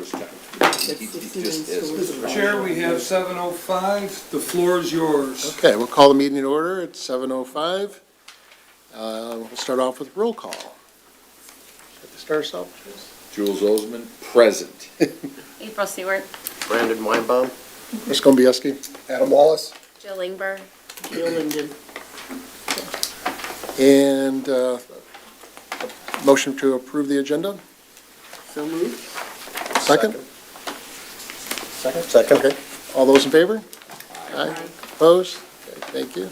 first time. He It's just in is. stores. Chair, we have 7:05. The floor is yours. Okay, we'll call the meeting in order at 7:05. We'll start off with roll call. Start us off, please. Jules Osman, present. April Stewart, Brandon Weinbaum. Chris Gombieski. Adam Wallace. Jill Ingber, Jill Linden. And motion to approve the agenda. So moved. Second? Second. Okay. All those in favor? Aye. Opposed? Okay, thank you.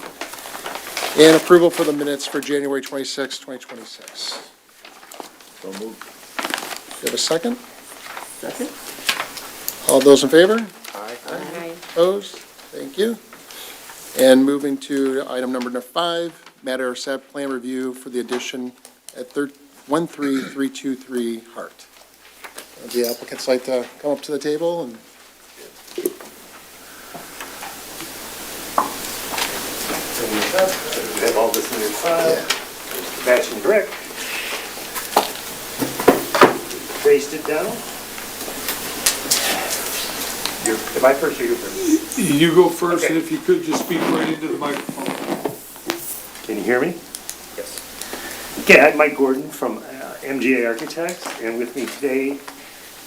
And approval for the minutes for January 26, 2026. So moved. Do you have a second? Second. All those in favor? Aye. Aye. Opposed? Thank you. And moving to item number 5, matter of set plan review for the addition at 13323 Hart. The applicants like to come up to the table and You have all this in your file. There's the batch and brick. Traced it down. Am I first or you first? You go first, and Okay. if you could, just speak right into the microphone. Can you hear me? Yes. Okay, I'm Mike Gordon from MGA Architects, and with me today,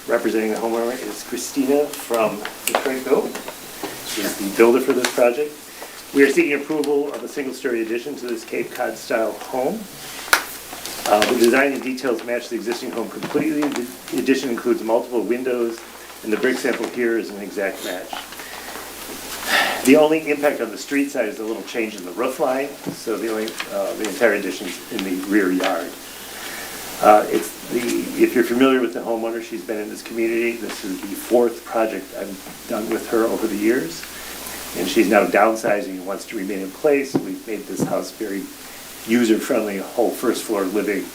representing the homeowner, is Christina from Detroit Build. She's the builder for this project. We are seeking approval of a single-story addition to this Cape Cod-style home. The design and details match the existing home completely. The addition includes multiple windows, and the brick sample here is an exact match. The only impact on the street side is a little change in the roof line, so the entire addition's in the rear yard. If you're familiar with the homeowner, she's been in this community. This is the 4th project I've done with her over the years. And she's now downsizing and wants to remain in place. We've made this house very user-friendly, whole first floor living.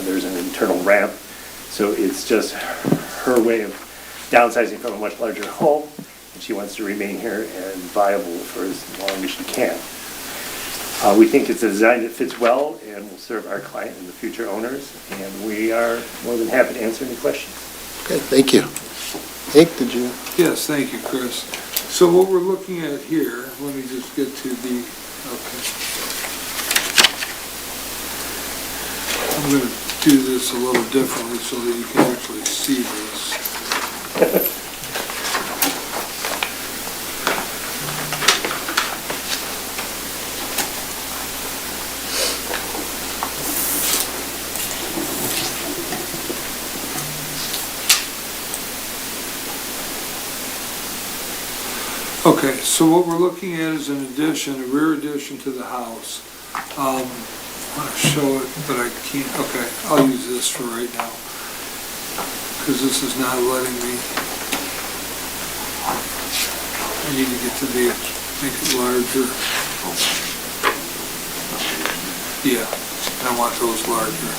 There's an internal ramp. So it's just her way of downsizing from a much larger home. And she wants to remain here and viable for as long as she can. We think it's a design that fits well and will serve our client and the future owners. And we are more than happy to answer any questions. okay, thank you. Hank, did you? Yes, thank you, Chris. So what we're looking at here, let me just get to the, okay. I'm going to do this a little differently so that you can actually see this. Okay, so what we're looking at is an addition, a rear addition to the house. I want to show it, but I can't, okay, I'll use this for right now, because this is not letting me. I need to get to the, make it larger. Yeah, I want those larger.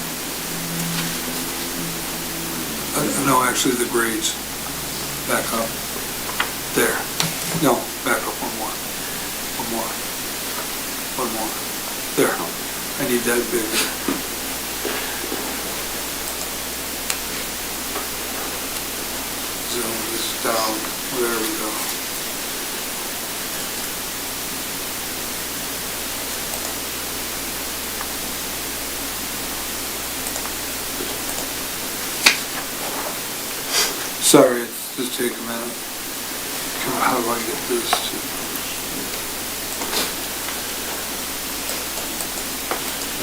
No, actually the grades, back up, there. No, back up one more. There, I need that bigger. Zoom this down, there we go. Sorry, it's just take a minute. How do I get this to?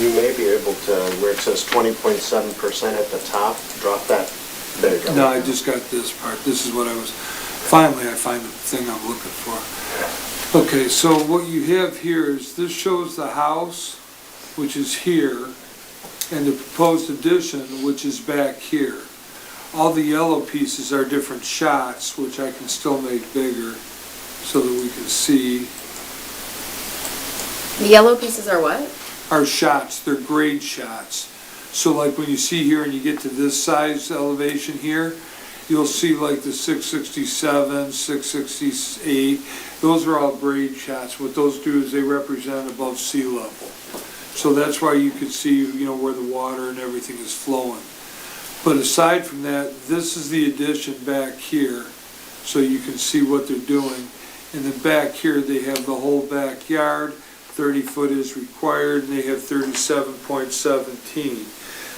You may be able to, where it says 20.7% at the top, drop that. There you go. No, I just got this part. This is what I was, finally I find the thing I'm looking for. Okay, so what you have here is, this shows the house, which is here, and the proposed addition, which is back here. All the yellow pieces are different shots, which I can still make bigger so that we can see. The yellow pieces are what? Are shots, they're grade shots. So like when you see here and you get to this size elevation here, you'll see like the 667, 668, those are all grade shots. What those do is they represent above sea level. So that's why you could see, you know, where the water and everything is flowing. But aside from that, this is the addition back here, so you can see what they're doing. And then back here, they have the whole backyard, 30 foot is required, and they have 37.17.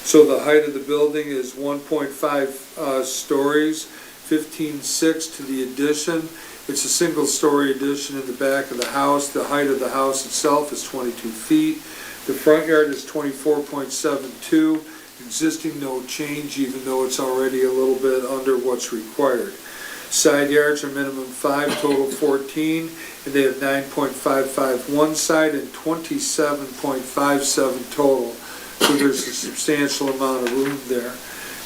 So the height of the building is 1.5 stories, 15.6 to the addition. It's a single-story addition in the back of the house. The height of the house itself is 22 feet. The front yard is 24.72. Existing, no change, even though it's already a little bit under what's required. Side yards are minimum 5, total 14, and they have 9.55 one side and 27.57 total. So there's a substantial amount of room there.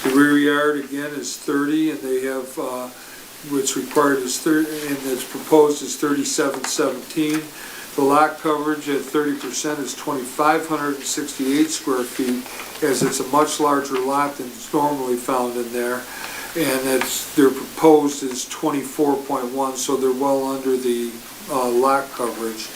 The rear yard, again, is 30, and they have, what's required is 30, and it's proposed is 3717. The lot coverage at 30% is 2,568 square feet, as it's a much larger lot than is normally found in there. And their proposed is 24.1, so they're well under the lot coverage.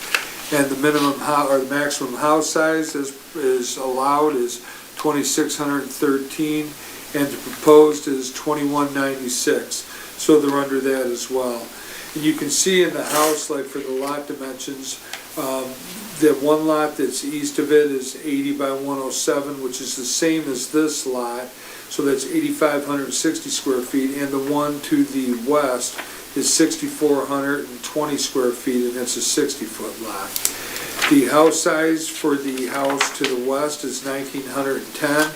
And the minimum or the maximum house size is allowed is 2,613, and the proposed is 2,196. So they're under that as well. And you can see in the house, like for the lot dimensions, that one lot that's east of it is 80 by 107, which is the same as this lot. So that's 8,560 square feet, and the one to the west is 6,420 square feet, and it's a 60-foot lot. The house size for the house to the west is 1,910.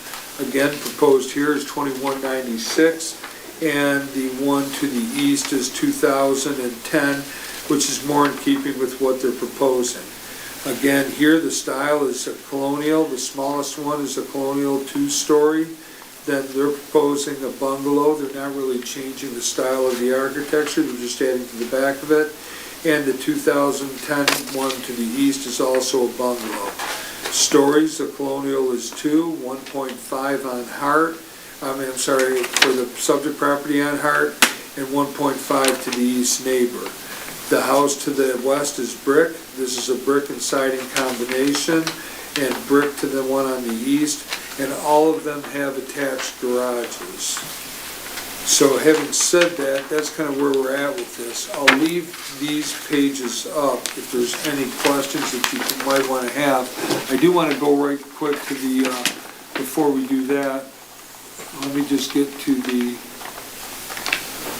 Again, proposed here is 2,196, and the one to the east is 2,010, which is more in keeping with what they're proposing. Again, here the style is a colonial. The smallest one is a colonial 2-story. Then they're proposing a bungalow. They're not really changing the style of the architecture, they're just adding to the back of it. And the 2010 one to the east is also a bungalow. Stories, the colonial is 2, 1.5 on Hart. For the subject property on Hart, and 1.5 to the east neighbor. The house to the west is brick. This is a brick and siding combination, and brick to the one on the east. And all of them have attached garages. So having said that, that's kind of where we're at with this. I'll leave these pages up if there's any questions that you might want to have. I do want to go right quick to the, before we do that, let me just get to the,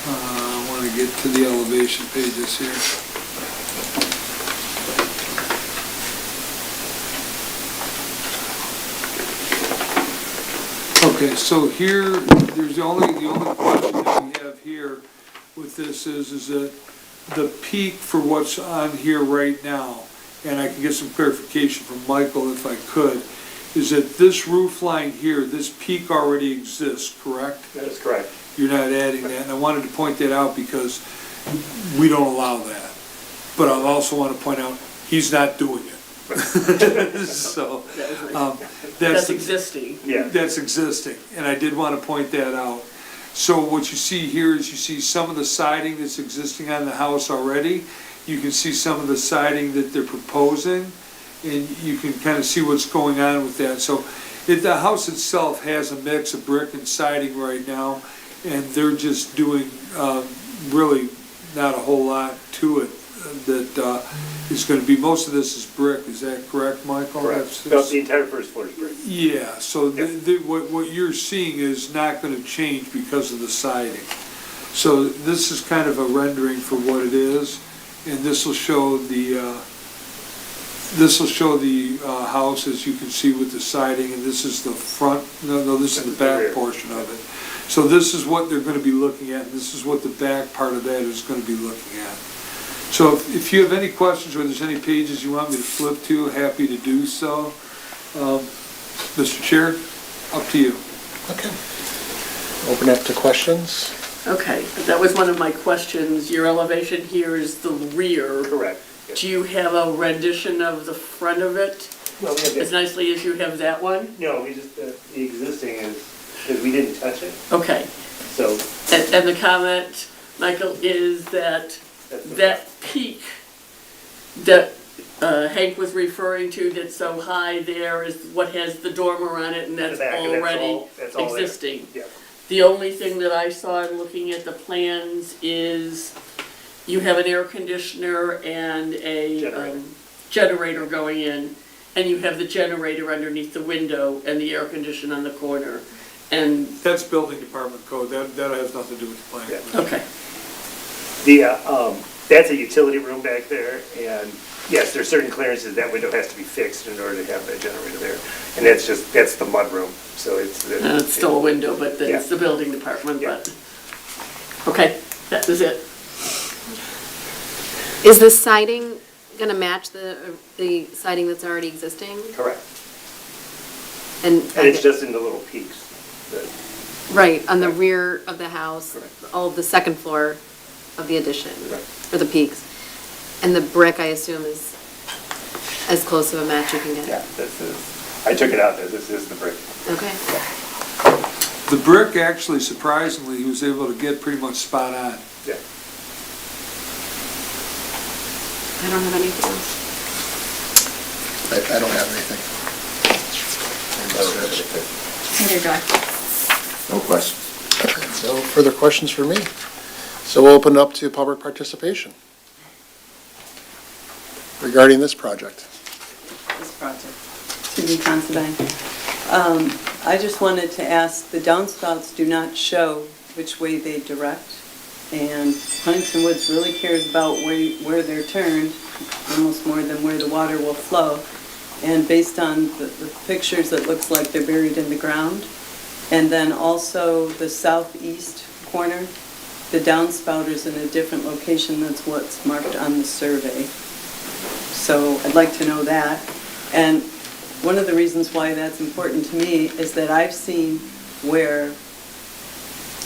I want to get to the elevation pages here. Okay, so here, there's the only question that we have here with this is that the peak for what's on here right now, and I can get some clarification from Michael if I could, is that this roof line here, this peak already exists, correct? That is correct. You're not adding that, and I wanted to point that out because we don't allow that. But I also want to point out, he's not doing it. So, That's existing. Yeah. that's existing, and I did want to point that out. So what you see here is you see some of the siding that's existing on the house already. You can see some of the siding that they're proposing, and you can kind of see what's going on with that. So the house itself has a mix of brick and siding right now, and they're just doing really not a whole lot to it that is going to be, most of this is brick, is that correct, Michael? Correct. No, the entire first floor is brick. Yeah, so what you're seeing is not going to change because of the siding. So this is kind of a rendering for what it is, and this will show the house, as you can see, with the siding, and this is the front, no, this is the back portion of it. So this is what they're going to be looking at, and this is what the back part of that is going to be looking at. So if you have any questions or there's any pages you want me to flip to, happy to do so. Mr. Chair, up to you. Okay. Open up to questions. Okay, that was one of my questions. Your elevation here is the rear. Correct. Yes. Do you have a rendition of the front of it Well, we have as nicely as you have that one? No, we just, the existing is, because we didn't touch it, Okay, so. and the comment, Michael, is that that's the- that peak that Hank was referring to that's so high there is what has the dormer on it, and the that's back, and already that's all there. existing. Yeah. The only thing that I saw in looking at the plans is you have an air conditioner and a Generator. generator going in, and you have the generator underneath the window and the air conditioner on the corner. And, That's building department code, that has nothing to do with the plan. Yeah. okay, That's a utility room back there, and yes, there's certain clearances, that window has to be fixed in order to have that generator there. And that's the mud room, so it's. and it's still a window, but then it's the building department, Yeah. but, okay, that was it. Is the siding gonna match the siding that's already existing? Correct. And And it's just in the little peaks. right, on the rear of the house, Correct. all of the second floor of the addition, Right. for the peaks. And the brick, I assume, is as close of a match you can get? Yeah, I took it out there, this is the brick. Okay, The brick, actually, surprisingly, he was able to get pretty much spot on. Yeah. I don't have anything else. I don't have anything. Neither do I. No questions. No further questions for me. So we'll open up to public participation regarding this project. This project, Susan Considine. I just wanted to ask, the downspouts do not show which way they direct, and Huntington Woods really cares about where they're turned, almost more than where the water will flow. And based on the pictures, it looks like they're buried in the ground. And then also the southeast corner, the downspout is in a different location, that's what's marked on the survey. So I'd like to know that. And one of the reasons why that's important to me is that I've seen where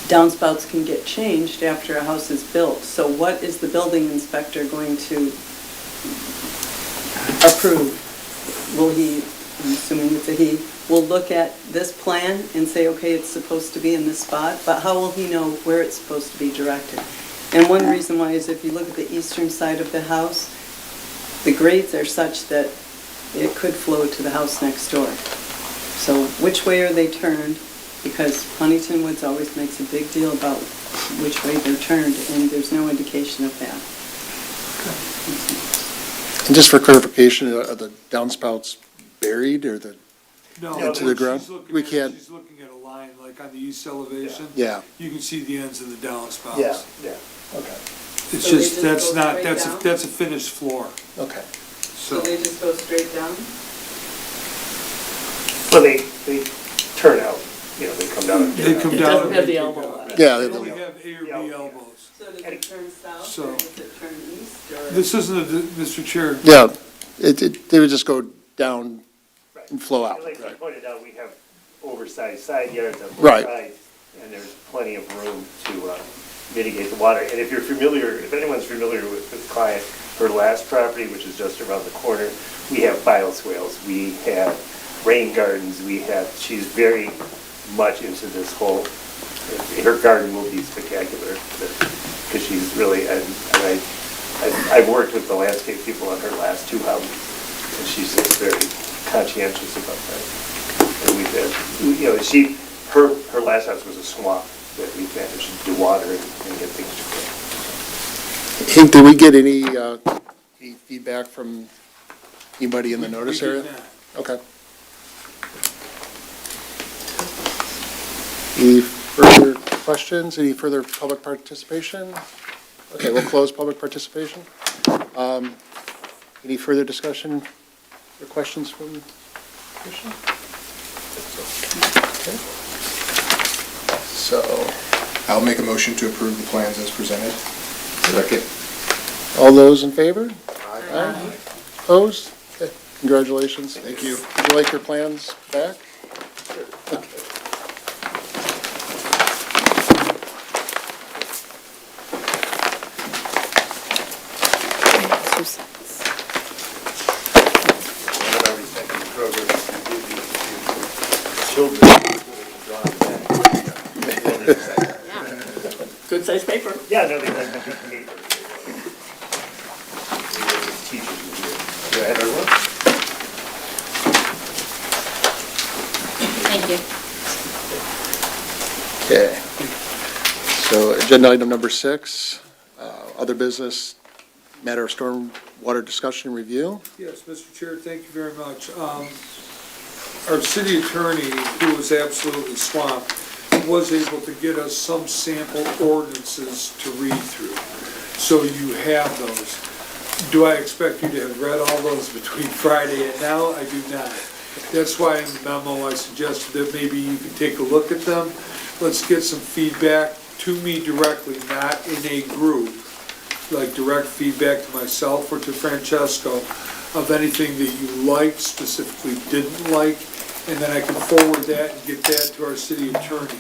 downspouts can get changed after a house is built. So what is the building inspector going to approve? Will he, I'm assuming it's a he, will look at this plan and say, okay, it's supposed to be in this spot, but how will he know where it's supposed to be directed? And one reason why is if you look at the eastern side of the house, the grades are such that it could flow to the house next door. So which way are they turned? Because Huntington Woods always makes a big deal about which way they're turned, and there's no indication of that. And just for clarification, are the downspouts buried or the, No, Into the ground? she's looking We at- can't- She's looking at a line, like on the east elevation. yeah, You can see the ends of the downspouts. Yeah, okay. It's So they just, just that's go not, straight that's, down? that's a finished floor, okay. So so. they just go straight down? Well, they turn out, they come down. They come It down. doesn't and have they the go elbow down. on it. Yeah, They they- only have A or B Yeah. elbows. So does it turn south, So- or does it turn east, or? This isn't a, Mr. Chair. Yeah, they would just go down and flow out. Like you pointed out, we have oversized side yards on both Right. sides, and there's plenty of room to mitigate the water. And if anyone's familiar with the client, her last property, which is just around the corner, we have bioswales, we have rain gardens, she's very much into this whole, her garden will be spectacular, because she's really, I've worked with the landscape people on her last two houses, and she's just very conscientious about that. And we've had, her last house was a swamp that we managed to water and get things to grow. Hey, did we get any feedback from anybody in the notice We did area? not. Okay. Any further questions, any further public participation? Okay, we'll close public participation. Any further discussion or questions from the commission? Okay. So, I'll make a motion to approve the plans as presented. Second. all those in favor? Aye. Opposed? Okay, congratulations. Thank you. Would you like your plans back? One of our recycling programs is completely Children. Draw it back. Good sized paper. Yeah, no, they like the big paper. Teachers in here. Go ahead, everyone. Thank you. Okay. So agenda item number 6, other business, matter of stormwater discussion review. Yes, Mr. Chair, thank you very much. Our city attorney, who was absolutely swamped, was able to get us some sample ordinances to read through. So you have those. Do I expect you to have read all those between Friday and now? I do not. That's why in the memo I suggested that maybe you can take a look at them. Let's get some feedback to me directly, not in a group, like direct feedback to myself or to Francesco of anything that you liked, specifically didn't like, and then I can forward that and get that to our city attorney.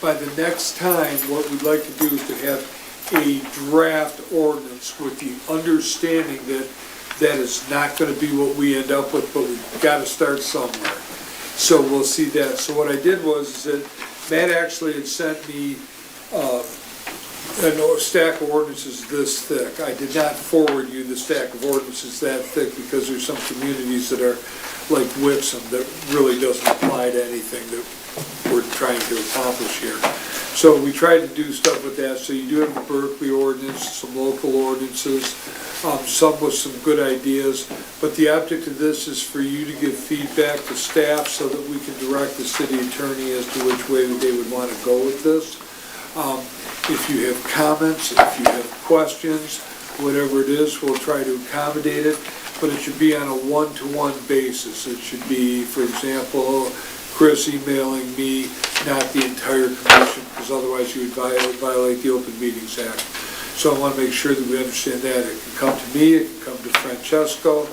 By the next time, what we'd like to do is to have a draft ordinance with the understanding that that is not gonna be what we end up with, but we've gotta start somewhere. So we'll see that. So what I did was is that Matt actually had sent me a stack of ordinances this thick. I did not forward you the stack of ordinances that thick because there's some communities that are like Whitson that really doesn't apply to anything that we're trying to accomplish here. So we tried to do stuff with that. So you do have the Berkeley ordinance, some local ordinances, some with some good ideas. But the object of this is for you to give feedback to staff so that we can direct the city attorney as to which way they would want to go with this. If you have comments, if you have questions, whatever it is, we'll try to accommodate it, but it should be on a one-to-one basis. It should be, for example, Chris emailing me, not the entire commission, because otherwise you would violate the Open Meetings Act. So I want to make sure that we understand that. It can come to me, it can come to Francesco,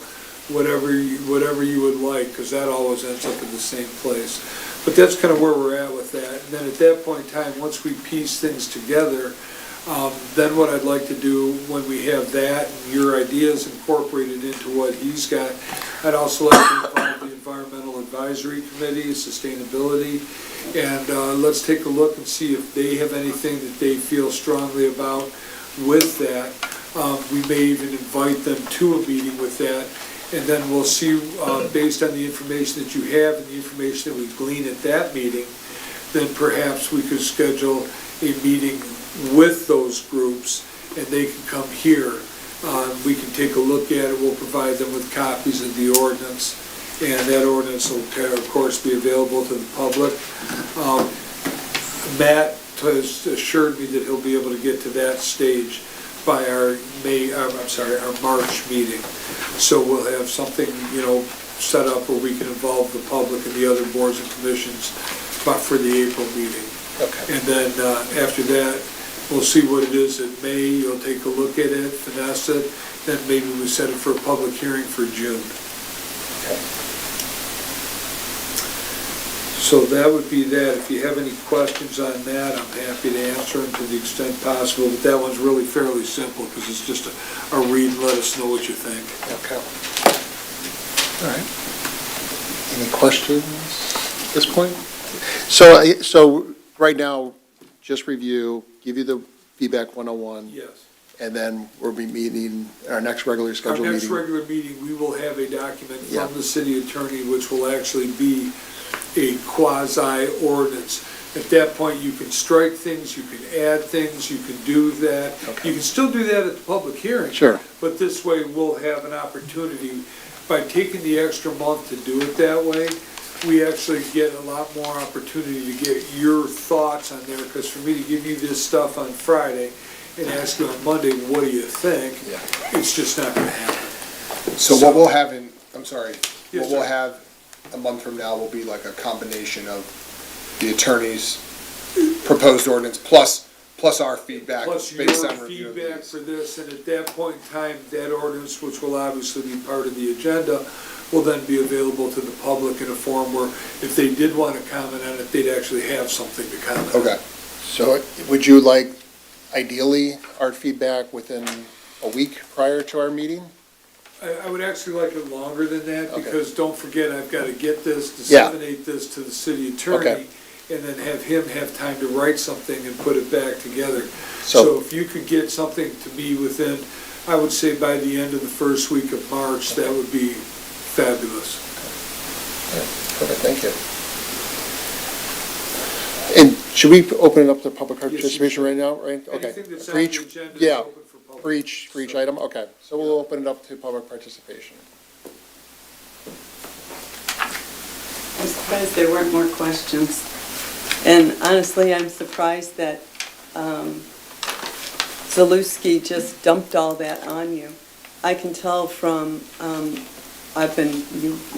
whatever you would like, because that always ends up in the same place. But that's kind of where we're at with that. And then at that point in time, once we piece things together, then what I'd like to do when we have that and your ideas incorporated into what he's got, I'd also like to involve the Environmental Advisory Committee, Sustainability, and let's take a look and see if they have anything that they feel strongly about with that. We may even invite them to a meeting with that. And then we'll see, based on the information that you have and the information that we glean at that meeting, then perhaps we could schedule a meeting with those groups and they can come here. We can take a look at it, we'll provide them with copies of the ordinance, and that ordinance will, of course, be available to the public. Matt has assured me that he'll be able to get to that stage by our March meeting. So we'll have something, set up where we can involve the public and the other boards and commissions, but for the April meeting. Okay. And then after that, we'll see what it is in May. You'll take a look at it, finesse it, then maybe we set it for a public hearing for June. Okay. So that would be that. If you have any questions on that, I'm happy to answer them to the extent possible. But that one's really fairly simple because it's just a read and let us know what you think. Okay. All right. Any questions at this point? So right now, just review, give you the feedback 101. Yes. And then we'll be meeting, our next regularly scheduled Our meeting. next regular meeting, we will have a document Yeah. from the city attorney, which will actually be a quasi-ordinance. At that point, you can strike things, you can add things, you can do that. Okay. You can still do that at the public hearing. Sure. But this way, we'll have an opportunity, by taking the extra month to do it that way, we actually get a lot more opportunity to get your thoughts on there, because for me to give you this stuff on Friday and ask you on Monday, what do you think? Yeah. It's just not gonna happen. So what we'll have I'm sorry, Yes, what we'll sir. have a month from now will be like a combination of the attorney's proposed ordinance plus our feedback Plus your based on review of feedback these. for this, and at that point in time, that ordinance, which will obviously be part of the agenda, will then be available to the public in a form where if they did want to comment on it, they'd actually have something to comment on. Okay. So would you like, ideally, our feedback within a week prior to our meeting? I would actually like it longer than that, Okay. because don't forget, I've got to get this, Yeah. disseminate this to the city attorney, Okay. and then have him have time to write something and put it back together. So- So if you could get something to me within, I would say by the end of the first week of March, that would be fabulous. Perfect, thank you. And Should we open it up to public Yes, you participation right now, right? Okay. Anything that's For on the each- agenda is Yeah, open for public. for each item, okay. So we'll open it up to public participation. I'm surprised there weren't more questions. And honestly, I'm surprised that Zaluski just dumped all that on you. I can tell from, I've been,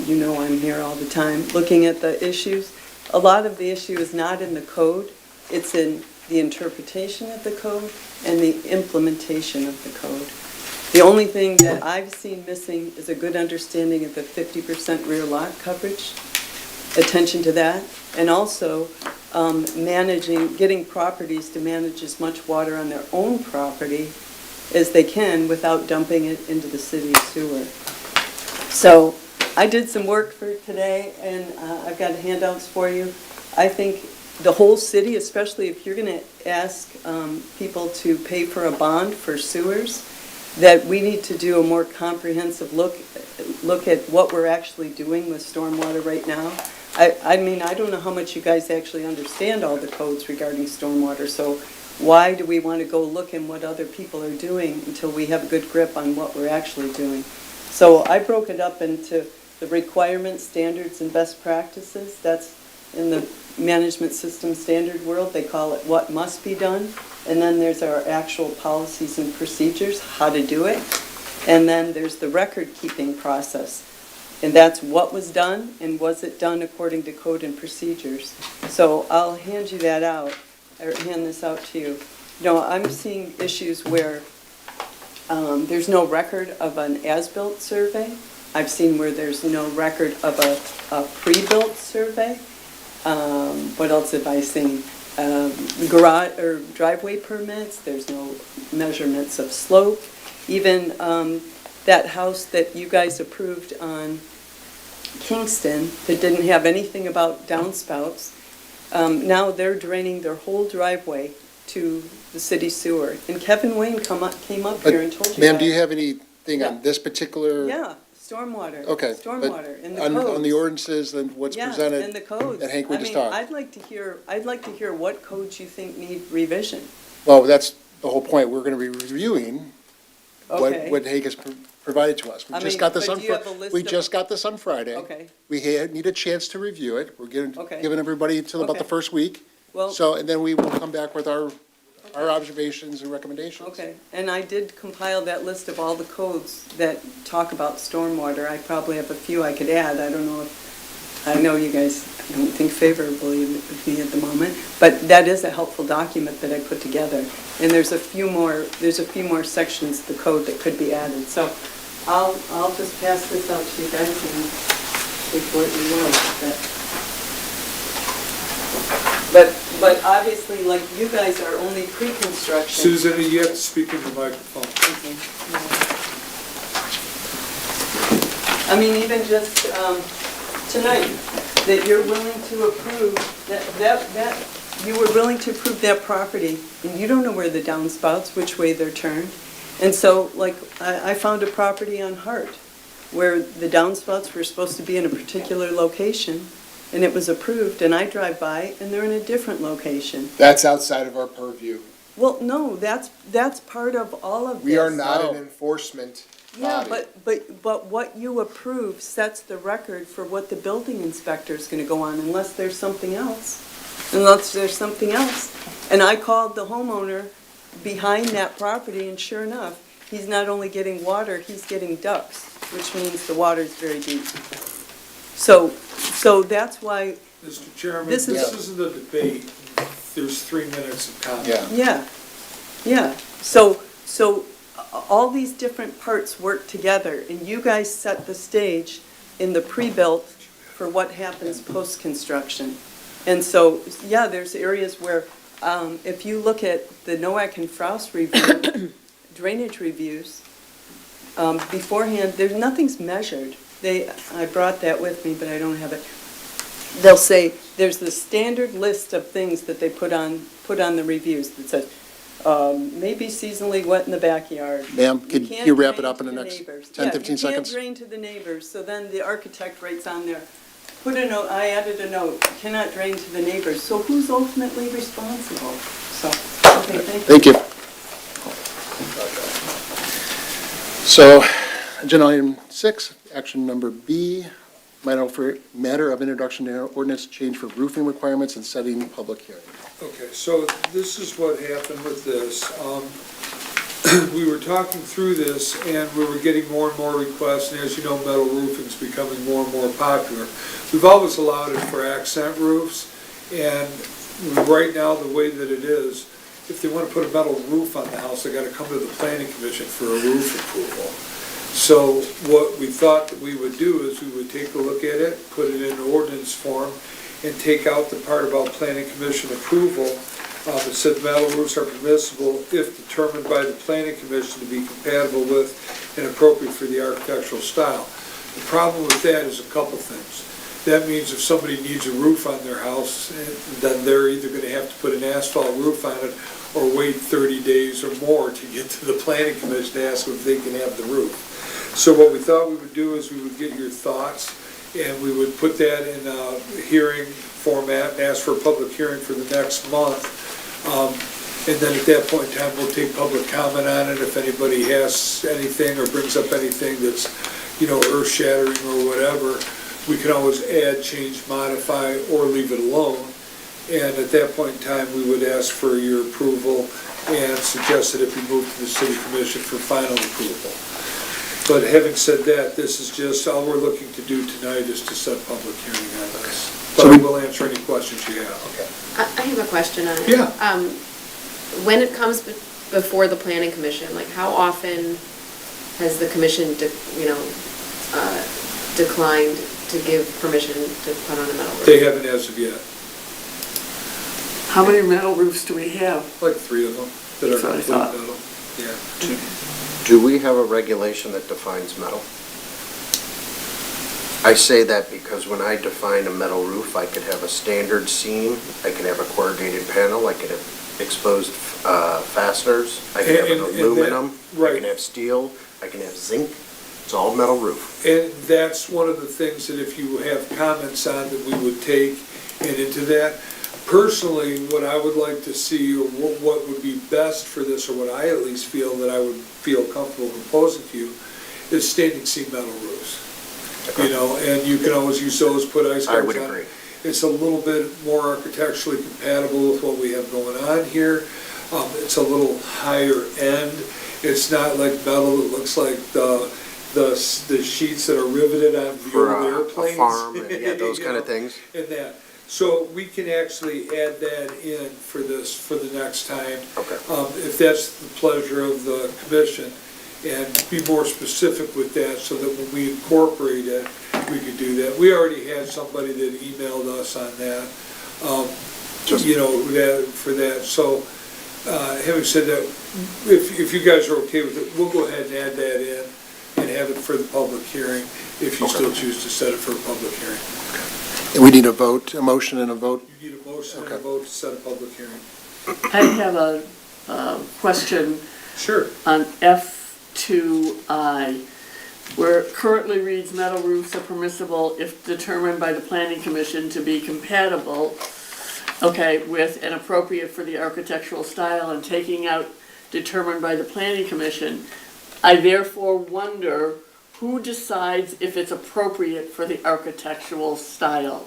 you know I'm here all the time, looking at the issues. A lot of the issue is not in the code, it's in the interpretation of the code and the implementation of the code. The only thing that I've seen missing is a good understanding of the 50% rear lot coverage, attention to that, and also getting properties to manage as much water on their own property as they can without dumping it into the city sewer. So I did some work for today, and I've got handouts for you. I think the whole city, especially if you're going to ask people to pay for a bond for sewers, that we need to do a more comprehensive look at what we're actually doing with stormwater right now. I mean, I don't know how much you guys actually understand all the codes regarding stormwater, so why do we want to go look at what other people are doing until we have a good grip on what we're actually doing? So I broke it up into the requirements, standards, and best practices. That's in the management system standard world, they call it what must be done. And then there's our actual policies and procedures, how to do it. And then there's the record-keeping process. And that's what was done, and was it done according to code and procedures. So I'll hand you that out, or hand this out to you. You know, I'm seeing issues where there's no record of an as-built survey. I've seen where there's no record of a pre-built survey. What else have I seen? Garage or driveway permits, there's no measurements of slope. Even that house that you guys approved on Kingston that didn't have anything about downspouts, now they're draining their whole driveway to the city sewer. And Kevin Wayne came up here and told you Ma'am, that. do you have anything Yeah. on this particular? Yeah, stormwater. Okay. Stormwater and the but codes. on the ordinances and what's presented. Yeah, and the codes. that Hank we I just mean, talked. I'd like to hear what codes you think need revision. Well, that's the whole point. We're going to be reviewing Okay. what Hank has provided to us. We I just mean, got this but on, do you have a list we of- just got this on Friday. Okay. We need a chance to review it. We're Okay. giving everybody until about the Okay. first week. Well- So, and then we will come back with our observations and recommendations. Okay, and I did compile that list of all the codes that talk about stormwater. I probably have a few I could add. I don't know if, I know you guys don't think favorably of me at the moment, but that is a helpful document that I put together. And there's a few more sections of the code that could be added. So I'll just pass this out to you guys and report you will. But obviously, like, you guys are only pre-construction. Susan, you have to speak in the microphone. I mean, even just tonight, that you're willing to approve, that you were willing to approve that property, and you don't know where the downspouts, which way they're turned. And so, like, I found a property on Hart, where the downspouts were supposed to be in a particular location, and it was approved, and I drive by, and they're in a different location. That's outside of our purview. Well, no, that's part of all of this. We are not No. an enforcement Yeah, body. but what you approve sets the record for what the building inspector is gonna go on, unless there's something else. And I called the homeowner behind that property, and sure enough, he's not only getting water, he's getting ducts, which means the water's very deep. So that's why, Mr. Chairman, This this is- isn't a debate. There's 3 minutes of comment. Yeah. yeah. So all these different parts work together, and you guys set the stage in the pre-built for what happens post-construction. And so, yeah, there's areas where, if you look at the Nowak and Frous review, drainage reviews, beforehand, nothing's measured. I brought that with me, but I don't have it. They'll say, there's the standard list of things that they put on the reviews that says, maybe seasonally wet in the backyard. Ma'am, could can't you wrap it drain up in to the next neighbors. 10, Yeah, 15 seconds? You can't drain to the neighbors, so then the architect writes on there, put a note, I added a note, cannot drain to the neighbors, so who's ultimately responsible? So, okay, thank you. Thank you. So, agenda item 6, action number B, matter of introduction to ordinance change for roofing requirements and setting public hearing. Okay, so this is what happened with this. We were talking through this, and we were getting more and more requests, and as you know, metal roofing is becoming more and more popular. We've always allowed it for accent roofs, and right now, the way that it is, if they want to put a metal roof on the house, they got to come to the planning commission for a roof approval. So what we thought that we would do is we would take a look at it, put it in ordinance form, and take out the part about planning commission approval. It said metal roofs are permissible if determined by the planning commission to be compatible with and appropriate for the architectural style. The problem with that is a couple things. That means if somebody needs a roof on their house, then they're either going to have to put an asphalt roof on it or wait 30 days or more to get to the planning commission to ask them if they can have the roof. So what we thought we would do is we would get your thoughts, and we would put that in a hearing format and ask for a public hearing for the next month. And then at that point in time, we'll take public comment on it. If anybody has anything or brings up anything that's, earth-shattering or whatever, we can always add, change, modify, or leave it alone. And at that point in time, we would ask for your approval and suggest that it be moved to the city commission for final approval. But having said that, this is just, all we're looking to do tonight is to set public hearing on this. But I will answer any questions you have. Okay. I have a question on it. Yeah. When it comes before the planning commission, like how often has the commission, declined to give permission to put on a metal roof? They haven't as of yet, How many metal roofs do we have? like 3 of them that are That's what I complete thought. metal. Yeah. Do we have a regulation that defines metal? I say that because when I define a metal roof, I could have a standard seam, I could have a corrugated panel, I could have exposed fasteners, I could have an And that- aluminum, I right. can have steel, I can have zinc, it's all metal roof. And that's one of the things that if you have comments on that we would take and into that. Personally, what I would like to see, or what would be best for this, or what I at least feel that I would feel comfortable proposing to you, is standing seam metal roofs. And you can always use those, put ice I guards would on. agree. It's a little bit more architecturally compatible with what we have going on here. It's a little higher end. It's not like metal that looks like the sheets that are riveted on the For old a airplanes. farm, and yeah, those kind of things. And that. So we can actually add that in for this, for the next time. Okay. If that's the pleasure of the commission, and be more specific with that so that when we incorporate it, we could do that. We already had somebody that emailed us on that, for that. So, having said that, if you guys are okay with it, we'll go ahead and add that in and have it for the public hearing, if you still choose to set it for a public hearing. And we need a vote, a motion and a vote? You need a motion and a Okay. vote to set a public hearing. I have a question Sure. on F2I, where it currently reads metal roofs are permissible if determined by the planning commission to be compatible, with and appropriate for the architectural style, and taking out determined by the planning commission. I therefore wonder who decides if it's appropriate for the architectural style?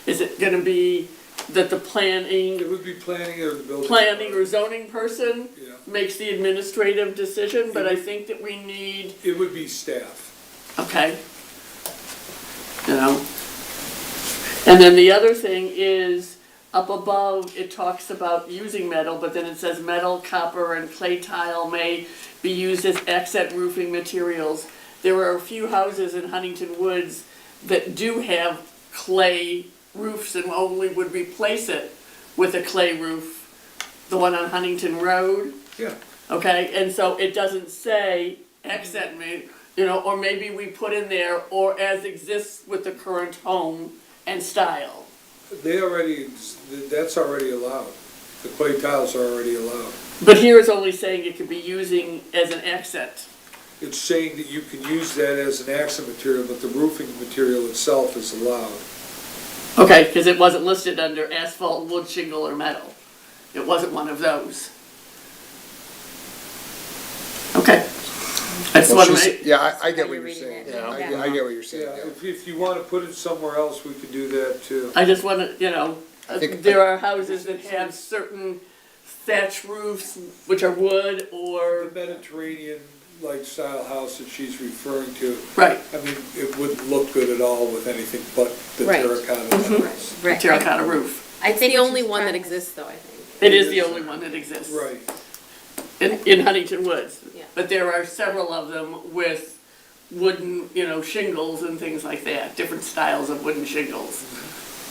Is it gonna be that the It planning would be planning or the building. or zoning person Yeah. makes the administrative decision, but I think that we need, It would be staff. okay? And then the other thing is, up above, it talks about using metal, but then it says metal, copper, and clay tile may be used as accent roofing materials. There are a few houses in Huntington Woods that do have clay roofs and only would replace it with a clay roof, the one on Huntington Road. Yeah. Okay, and so it doesn't say accent, or maybe we put in there, or as exists with the current home and style. That's already allowed. The clay tiles are already allowed. But here it's only saying it could be using as an accent. It's saying that you can use that as an accent material, but the roofing material itself is allowed. Okay, because it wasn't listed under asphalt, wood, shingle, or metal. It wasn't one of those. Okay. That's Well, what she's- Yeah, I get what You're you're reading saying. it. I Yeah. get what you're saying, Yeah, yeah. if you want to put it somewhere else, we could do that too. I just want to, I think- there are houses that have certain thatch roofs, which are wood The or, Mediterranean-like style house that she's referring to, right, I mean, it wouldn't look good at all with anything but the Right. terracotta tiles. Right. terracotta roof. It's the only one that exists though, I think. It is the only one that exists. Right. In Huntington Woods. Yeah. But there are several of them with wooden, shingles and things like that, different styles of wooden shingles.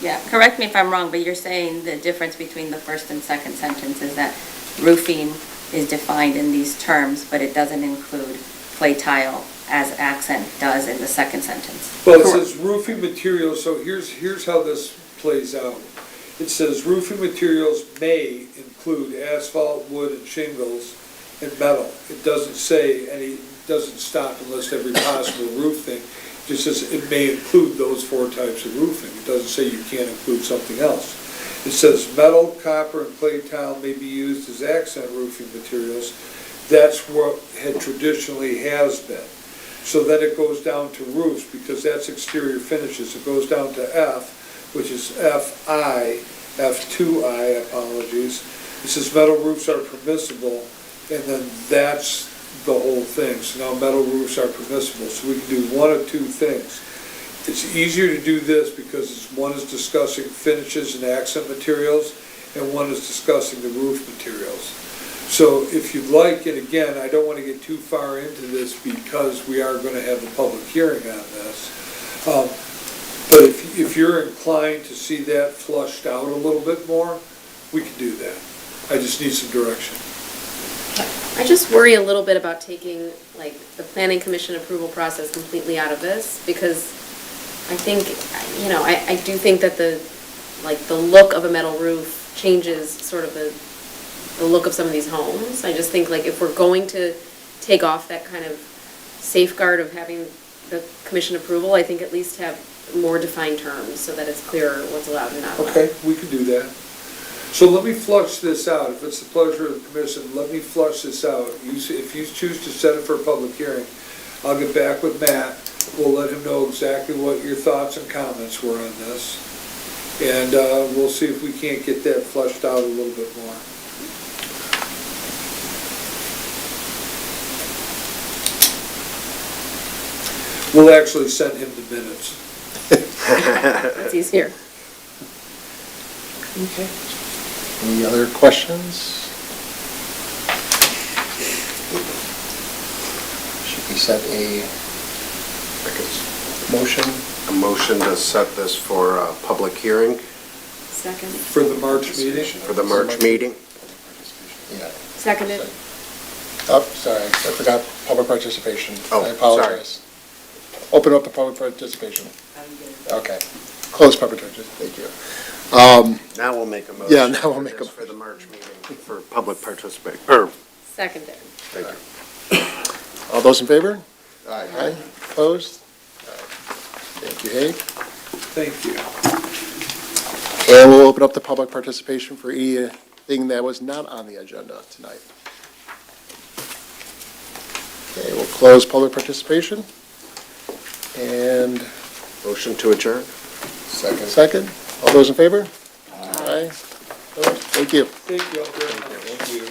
Yeah, correct me if I'm wrong, but you're saying the difference between the first and second sentence is that roofing is defined in these terms, but it doesn't include clay tile as accent does in the second sentence. Well, it says roofing materials, so here's how this plays out. It says roofing materials may include asphalt, wood, and shingles, and metal. It doesn't say doesn't stop and list every possible roof thing. It just says it may include those 4 types of roofing. It doesn't say you can't include something else. It says metal, copper, and clay tile may be used as accent roofing materials. That's what it traditionally has been. So then it goes down to roofs, because that's exterior finishes. It goes down to F, which is FI, F2I, apologies. It says metal roofs are permissible, and then that's the whole thing. So now metal roofs are permissible, so we can do one of 2 things. It's easier to do this because one is discussing finishes and accent materials, and one is discussing the roof materials. So if you'd like, and again, I don't want to get too far into this because we are going to have a public hearing on this. But if you're inclined to see that flushed out a little bit more, we can do that. I just need some direction. I just worry a little bit about taking, like, the planning commission approval process completely out of this, because I think, I do think that the look of a metal roof changes sort of the look of some of these homes. I just think, like, if we're going to take off that kind of safeguard of having the commission approval, I think at least have more defined terms so that it's clearer what's allowed and not allowed. Okay, we can do that. So let me flush this out. If it's the pleasure of the commission, let me flush this out. If you choose to set it for a public hearing, I'll get back with Matt. We'll let him know exactly what your thoughts and comments were on this. And we'll see if we can't get that flushed out a little bit more. We'll actually send him the minutes. That's easier. Okay. Any other questions? Should we set a motion? A motion to set this for a public hearing Second. For the March meeting? for the March meeting. Yeah. Seconded. Oh, sorry, I forgot public participation. Oh, I apologize. Open up the public participation. Okay. Close public participation, thank you. Now we'll make a motion. Yeah, now we'll make a for this For the March meeting, for public participation, Seconded. thank you. All those in favor? Aye. Opposed? Thank you, Hank. Thank you. And we'll open up the public participation for anything that was not on the agenda tonight. Okay, we'll close public participation. And Motion to adjourn? second, all those in favor? Aye. Opposed? Thank you. Thank you all very much. Thank you.